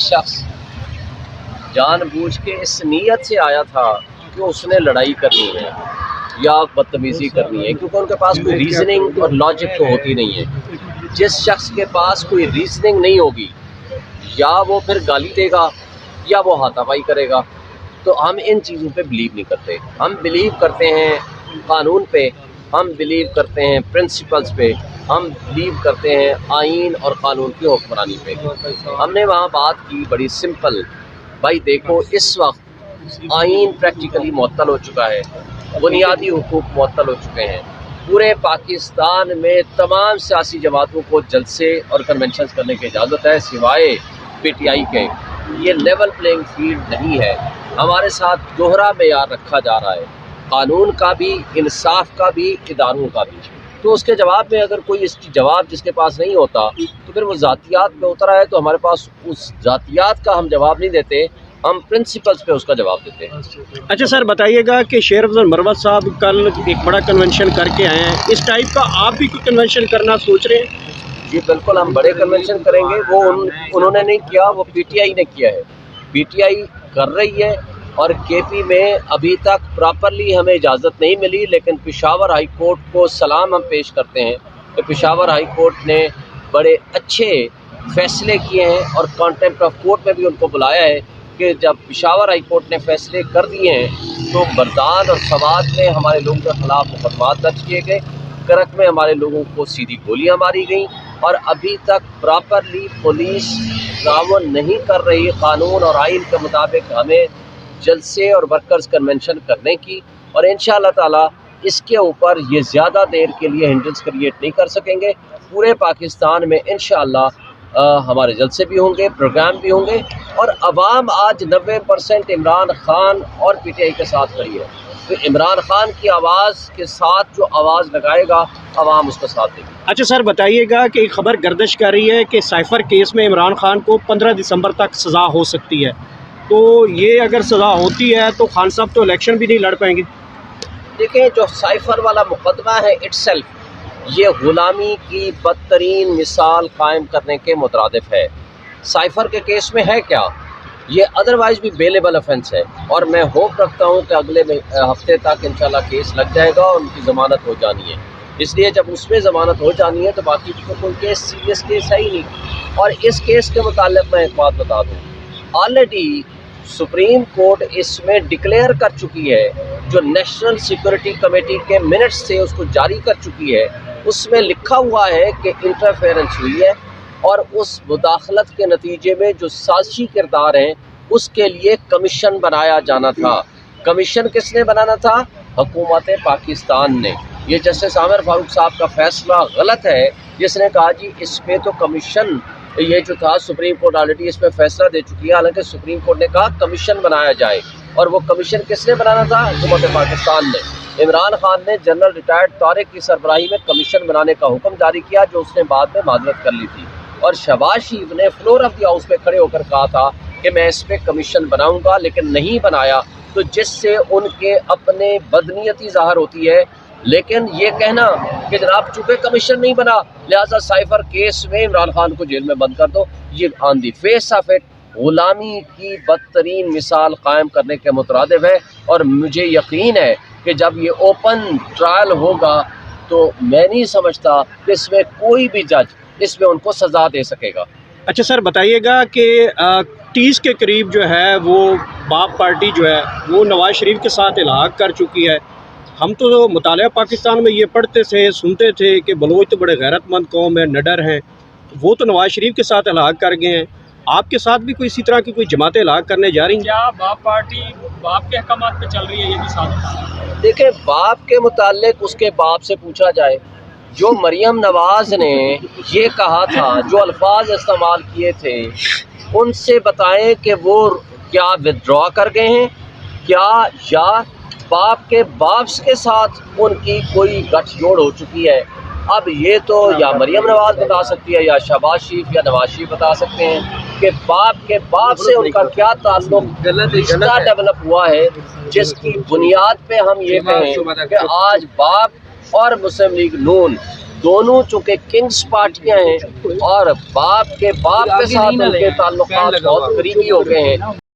شخص جان بوجھ کے اس نیت سے آیا تھا کہ اس نے لڑائی کرنی ہے یا بدتمیزی کرنی ہے، کیونکہ ان کے پاس کوئی ریزننگ اور لاجک تو ہوتی نہیں ہے۔ جس شخص کے پاس کوئی ریزننگ نہیں ہوگی، یا وہ پھر گالی دے گا یا وہ ہاتھا پائی کرے گا۔ تو ہم ان چیزوں پہ بلیو نہیں کرتے، ہم بلیو کرتے ہیں قانون پہ، ہم بلیو کرتے ہیں پرنسپلز پہ، ہم بلیو کرتے ہیں آئین اور قانون کی حکمرانی پہ۔ ہم نے وہاں بات کی بڑی سمپل، بھائی دیکھو اس وقت آئین پریکٹیکلی معطل ہو چکا ہے، بنیادی حقوق معطل ہو چکے ہیں، پورے پاکستان میں تمام سیاسی جماعتوں کو جلسے اور کنونشنز کرنے کی اجازت ہے سوائے پی ٹی آئی کے۔ یہ لیول پلینگ فیلڈ نہیں ہے، ہمارے ساتھ دوہرا معیار رکھا جا رہا ہے، قانون کا بھی، انصاف کا بھی، اداروں کا بھی۔ تو اس کے جواب میں اگر کوئی اس کی جواب جس کے پاس نہیں ہوتا تو پھر وہ ذاتیات پہ اترا ہے، تو ہمارے پاس اس ذاتیات کا ہم جواب نہیں دیتے، ہم پرنسپلز پہ اس کا جواب دیتے ہیں۔ اچھا سر، بتائیے گا کہ شیر افضل مروت صاحب کل ایک بڑا کنونشن کر کے آئے ہیں، اس ٹائپ کا آپ بھی کوئی کنونشن کرنا سوچ رہے ہیں؟ جی بالکل، ہم بڑے کنونشن کریں گے، وہ انہوں نے نہیں کیا، وہ پی ٹی آئی نے کیا ہے، پی ٹی آئی کر رہی ہے، اور کے پی میں ابھی تک پراپرلی ہمیں اجازت نہیں ملی، لیکن پشاور ہائی کورٹ کو سلام ہم پیش کرتے ہیں کہ پشاور ہائی کورٹ نے بڑے اچھے فیصلے کیے ہیں، اور کانٹیمپٹ آف کورٹ میں بھی ان کو بلایا ہے کہ جب پشاور ہائی کورٹ نے فیصلے کر دیے ہیں تو بردان اور سوات میں ہمارے لوگوں کے خلاف مقدمات درج کیے گئے، کرک میں ہمارے لوگوں کو سیدھی گولیاں ماری گئیں، اور ابھی تک پراپرلی پولیس تعاون نہیں کر رہی قانون اور آئین کے مطابق ہمیں جلسے اور ورکرز کنونشن کرنے کی، اور انشاءاللہ تعالی اس کے اوپر یہ زیادہ دیر کے لیے ہنڈرنس کریٹ نہیں کر سکیں گے۔ پورے پاکستان میں انشاءاللہ ہمارے جلسے بھی ہوں گے، پروگرام بھی ہوں گے، اور عوام آج 90% عمران خان اور پی ٹی آئی کے ساتھ کھڑی ہے، تو عمران خان کی آواز کے ساتھ جو آواز لگائے گا عوام اس کا ساتھ دے گی۔ اچھا سر، بتائیے گا کہ ایک خبر گردش کر رہی ہے کہ سائفر کیس میں عمران خان کو 15 دسمبر تک سزا ہو سکتی ہے، تو یہ اگر سزا ہوتی ہے تو خان صاحب تو الیکشن بھی نہیں لڑ پائیں گے؟ دیکھیں، جو سائفر والا مقدمہ ہے اٹ سیلف یہ غلامی کی بدترین مثال قائم کرنے کے مترادف ہے۔ سائفر کے کیس میں ہے کیا؟ یہ ادروائز بھی بیلیبل افینس ہے، اور میں ہوپ رکھتا ہوں کہ اگلے ہفتے تک انشاءاللہ کیس لگ جائے گا اور ان کی ضمانت ہو جانی ہے۔ اس لیے جب اس میں ضمانت ہو جانی ہے تو باقی تو کوئی کیس سیریس کیس ہے ہی نہیں۔ اور اس کیس کے متعلق میں ایک بات بتا دوں، آلریڈی سپریم کورٹ اس میں ڈکلیئر کر چکی ہے، جو نیشنل سیکورٹی کمیٹی کے منٹس سے اس کو جاری کر چکی ہے، اس میں لکھا ہوا ہے کہ انٹرفیرنس ہوئی ہے، اور اس مداخلت کے نتیجے میں جو سازشی کردار ہیں اس کے لیے کمیشن بنایا جانا تھا۔ کمیشن کس نے بنانا تھا؟ حکومت پاکستان نے۔ یہ جسٹس عامر فاروق صاحب کا فیصلہ غلط ہے، جس نے کہا جی اس پہ تو کمیشن، یہ جو تھا سپریم کورٹ آلریڈی اس پہ فیصلہ دے چکی ہے، حالانکہ سپریم کورٹ نے کہا کمیشن بنایا جائے، اور وہ کمیشن کس نے بنانا تھا؟ حکومت پاکستان نے۔ عمران خان نے جنرل ریٹائرڈ طارق کی سربراہی میں کمیشن بنانے کا حکم جاری کیا، جو اس نے بعد میں معذرت کر لی تھی، اور شہباز شریف نے فلور آف دی ہاؤس پہ کھڑے ہو کر کہا تھا کہ میں اس پہ کمیشن بناؤں گا، لیکن نہیں بنایا، تو جس سے ان کے اپنے بدنیتی ظاہر ہوتی ہے۔ لیکن یہ کہنا کہ جناب چونکہ کمیشن نہیں بنا لہذا سائفر کیس میں عمران خان کو جیل میں بند کر دو، یہ آن دی فیس آف اٹ غلامی کی بدترین مثال قائم کرنے کے مترادف ہے، اور مجھے یقین ہے کہ جب یہ اوپن ٹرائل ہوگا تو میں نہیں سمجھتا کہ اس میں کوئی بھی جج اس میں ان کو سزا دے سکے گا۔ اچھا سر، بتائیے گا کہ 30 کے قریب جو ہے وہ باپ پارٹی جو ہے وہ نواز شریف کے ساتھ الحاق کر چکی ہے۔ ہم تو مطالعہ پاکستان میں یہ پڑھتے تھے، سنتے تھے کہ بلوچ تو بڑے غیرت مند قوم ہے، نڈر ہیں، وہ تو نواز شریف کے ساتھ الحاق کر گئے ہیں، آپ کے ساتھ بھی کوئی اسی طرح کی کوئی جماعتیں الحاق کرنے جا رہی ہیں؟ کیا باپ پارٹی باپ کے احکامات پہ چل رہی ہے؟ یہ بھی ساتھ دیکھیں، باپ کے متعلق اس کے باپ سے پوچھا جائے۔ جو مریم نواز نے یہ کہا تھا، جو الفاظ استعمال کیے تھے، ان سے بتائیں کہ وہ کیا ودڈرا کر گئے ہیں کیا، یا باپ کے باپ کے ساتھ ان کی کوئی گٹھ جوڑ ہو چکی ہے۔ اب یہ تو یا مریم نواز بتا سکتی ہے، یا شہباز شریف یا نواز شریف بتا سکتے ہیں کہ باپ کے باپ سے ان کا کیا تعلق رشتہ ڈیولپ ہوا ہے، جس کی بنیاد پہ ہم یہ کہیں کہ آج باپ اور مسلم لیگ نون دونوں چونکہ کنگز پارٹیاں ہیں اور باپ کے ساتھ ان کے تعلقات بہت قریبی ہو گئے ہیں